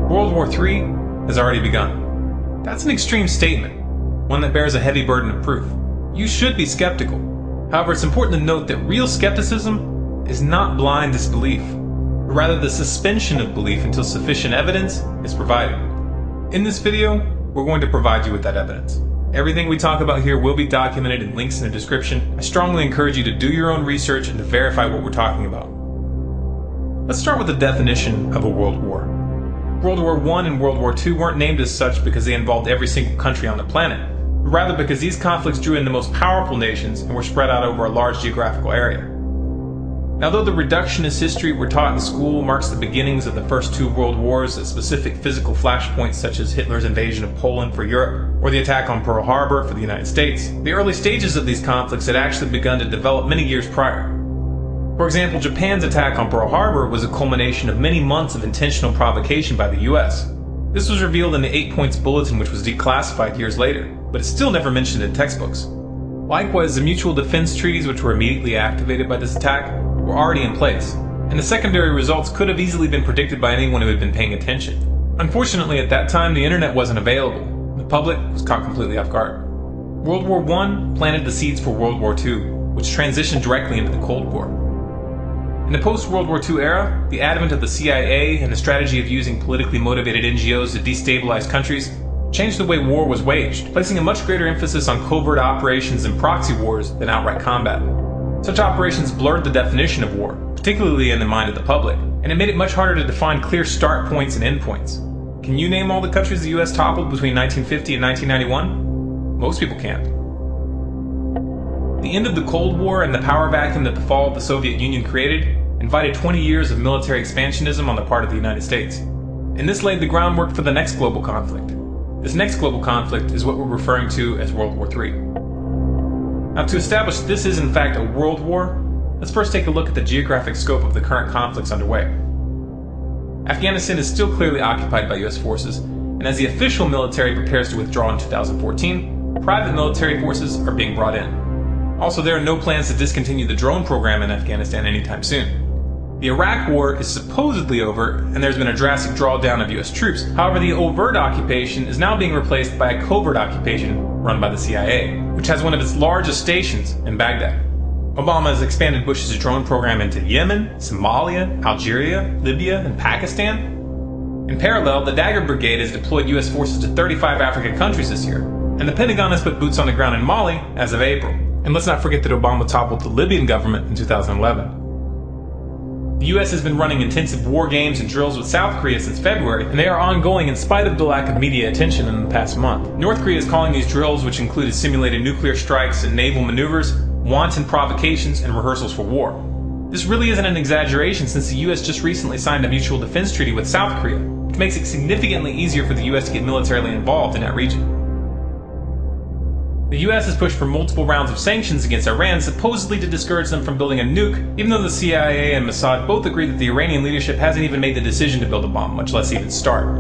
World War III has already begun. That's an extreme statement, one that bears a heavy burden of proof. You should be skeptical. However, it's important to note that real skepticism is not blind disbelief, but rather the suspension of belief until sufficient evidence is provided. In this video, we're going to provide you with that evidence. Everything we talk about here will be documented in links in the description. I strongly encourage you to do your own research and to verify what we're talking about. Let's start with the definition of a world war. World War I and World War II weren't named as such because they involved every single country on the planet, but rather because these conflicts drew in the most powerful nations and were spread out over a large geographical area. Now, though the reductionist history we're taught in school marks the beginnings of the first two world wars at specific physical flashpoints such as Hitler's invasion of Poland for Europe or the attack on Pearl Harbor for the United States, the early stages of these conflicts had actually begun to develop many years prior. For example, Japan's attack on Pearl Harbor was a culmination of many months of intentional provocation by the US. This was revealed in the 8 Points Bulletin, which was declassified years later, but it's still never mentioned in textbooks. Likewise, the mutual defense treaties which were immediately activated by this attack were already in place, and the secondary results could have easily been predicted by anyone who had been paying attention. Unfortunately, at that time, the internet wasn't available. The public was caught completely off guard. World War I planted the seeds for World War II, which transitioned directly into the Cold War. In the post-World War II era, the advent of the CIA and the strategy of using politically motivated NGOs to destabilize countries changed the way war was waged, placing a much greater emphasis on covert operations and proxy wars than outright combat. Such operations blurred the definition of war, particularly in the mind of the public, and it made it much harder to define clear start points and end points. Can you name all the countries the US toppled between 1950 and 1991? Most people can't. The end of the Cold War and the power vacuum that the fall of the Soviet Union created invited 20 years of military expansionism on the part of the United States. And this laid the groundwork for the next global conflict. This next global conflict is what we're referring to as World War III. Now, to establish this is in fact a world war, let's first take a look at the geographic scope of the current conflicts underway. Afghanistan is still clearly occupied by US forces, and as the official military prepares to withdraw in 2014, private military forces are being brought in. Also, there are no plans to discontinue the drone program in Afghanistan anytime soon. The Iraq War is supposedly over, and there's been a drastic drawdown of US troops. However, the overt occupation is now being replaced by a covert occupation run by the CIA, which has one of its largest stations in Baghdad. Obama has expanded Bush's drone program into Yemen, Somalia, Algeria, Libya, and Pakistan. In parallel, the Dagger Brigade has deployed US forces to 35 African countries this year, and the Pentagon has put boots on the ground in Mali as of April. And let's not forget that Obama toppled the Libyan government in 2011. The US has been running intensive war games and drills with South Korea since February, and they are ongoing in spite of the lack of media attention in the past month. North Korea is calling these drills, which included simulated nuclear strikes and naval maneuvers, wanton provocations and rehearsals for war. This really isn't an exaggeration since the US just recently signed a mutual defense treaty with South Korea, which makes it significantly easier for the US to get militarily involved in that region. The US has pushed for multiple rounds of sanctions against Iran, supposedly to discourage them from building a nuke, even though the CIA and Mossad both agree that the Iranian leadership hasn't even made the decision to build a bomb, much less even start.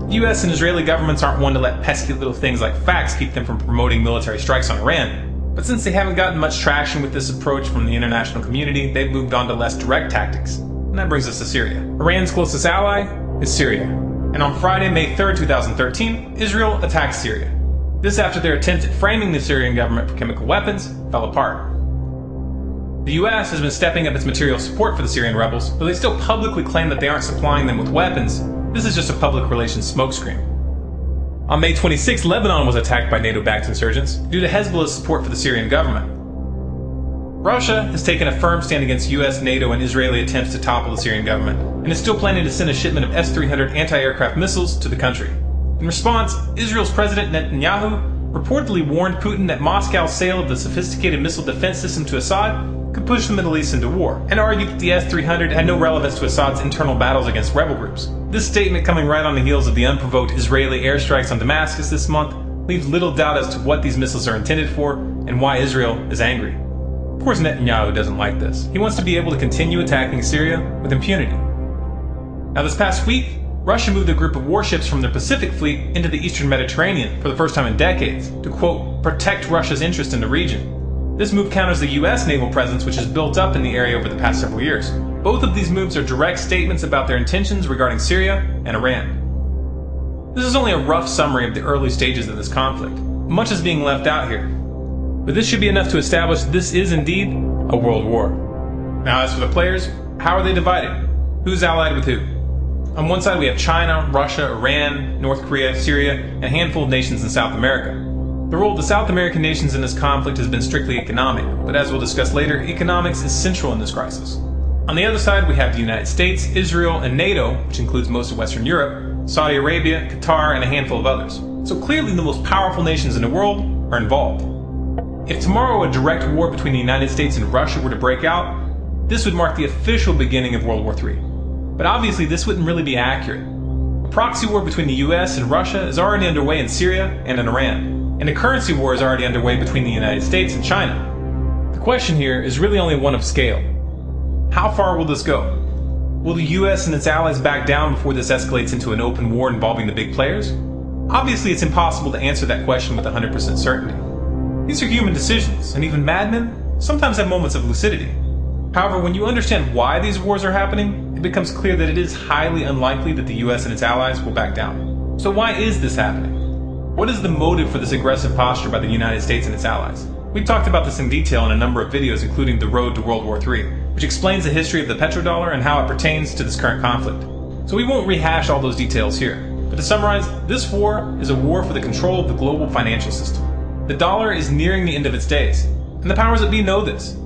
The US and Israeli governments aren't one to let pesky little things like facts keep them from promoting military strikes on Iran. But since they haven't gotten much traction with this approach from the international community, they've moved on to less direct tactics. And that brings us to Syria. Iran's closest ally is Syria. And on Friday, May 3rd, 2013, Israel attacked Syria. This after their attempt at framing the Syrian government for chemical weapons fell apart. The US has been stepping up its material support for the Syrian rebels, though they still publicly claim that they aren't supplying them with weapons. This is just a public relations smokescreen. On May 26, Lebanon was attacked by NATO-backed insurgents due to Hezbollah's support for the Syrian government. Russia has taken a firm stand against US, NATO, and Israeli attempts to topple the Syrian government, and is still planning to send a shipment of S-300 anti-aircraft missiles to the country. In response, Israel's President Netanyahu reportedly warned Putin that Moscow's sale of the sophisticated missile defense system to Assad could push the Middle East into war, and argued that the S-300 had no relevance to Assad's internal battles against rebel groups. This statement, coming right on the heels of the unprovoked Israeli airstrikes on Damascus this month, leaves little doubt as to what these missiles are intended for and why Israel is angry. Of course, Netanyahu doesn't like this. He wants to be able to continue attacking Syria with impunity. Now, this past week, Russia moved a group of warships from their Pacific Fleet into the Eastern Mediterranean for the first time in decades to, quote, protect Russia's interest in the region. This move counters the US naval presence, which has built up in the area over the past several years. Both of these moves are direct statements about their intentions regarding Syria and Iran. This is only a rough summary of the early stages of this conflict. Much is being left out here. But this should be enough to establish this is indeed a world war. Now as for the players, how are they divided? Who's allied with who? On one side we have China, Russia, Iran, North Korea, Syria, and a handful of nations in South America. The role of the South American nations in this conflict has been strictly economic, but as we'll discuss later, economics is central in this crisis. On the other side we have the United States, Israel, and NATO, which includes most of Western Europe, Saudi Arabia, Qatar, and a handful of others. So clearly the most powerful nations in the world are involved. If tomorrow a direct war between the United States and Russia were to break out, this would mark the official beginning of World War III. But obviously this wouldn't really be accurate. A proxy war between the US and Russia is already underway in Syria and in Iran, and a currency war is already underway between the United States and China. The question here is really only one of scale. How far will this go? Will the US and its allies back down before this escalates into an open war involving the big players? Obviously it's impossible to answer that question with 100% certainty. These are human decisions, and even madmen sometimes have moments of lucidity. However, when you understand why these wars are happening, it becomes clear that it is highly unlikely that the US and its allies will back down. So why is this happening? What is the motive for this aggressive posture by the United States and its allies? We've talked about this in detail in a number of videos, including The Road to World War III, which explains the history of the petrodollar and how it pertains to this current conflict. So we won't rehash all those details here. But to summarize, this war is a war for the control of the global financial system. The dollar is nearing the end of its days, and the powers that be know this.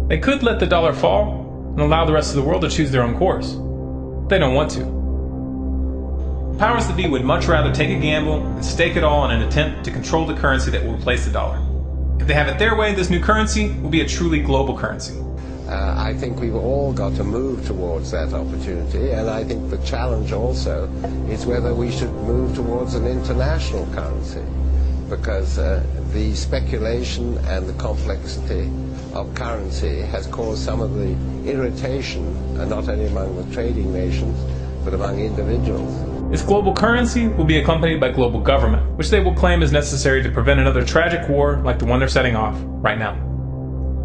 They could let the dollar fall and allow the rest of the world to choose their own course. But they don't want to. The powers that be would much rather take a gamble and stake it all in an attempt to control the currency that will replace the dollar. If they have it their way, this new currency will be a truly global currency. I think we've all got to move towards that opportunity, and I think the challenge also is whether we should move towards an international currency, because the speculation and the complexity of currency has caused some of the irritation, not only among the trading nations, but among individuals. This global currency will be accompanied by global government, which they will claim is necessary to prevent another tragic war like the one they're setting off right now.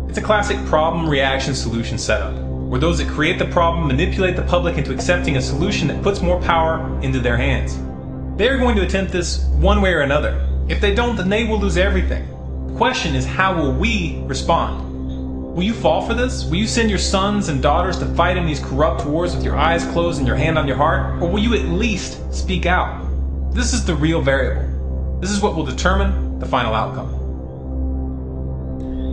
It's a classic problem-reaction-solution setup, where those that create the problem manipulate the public into accepting a solution that puts more power into their hands. They're going to attempt this one way or another. If they don't, then they will lose everything. The question is, how will we respond? Will you fall for this? Will you send your sons and daughters to fight in these corrupt wars with your eyes closed and your hand on your heart? Or will you at least speak out? This is the real variable. This is what will determine the final outcome.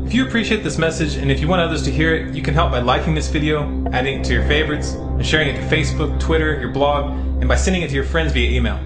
If you appreciate this message and if you want others to hear it, you can help by liking this video, adding it to your favorites, and sharing it to Facebook, Twitter, your blog, and by sending it to your friends via email.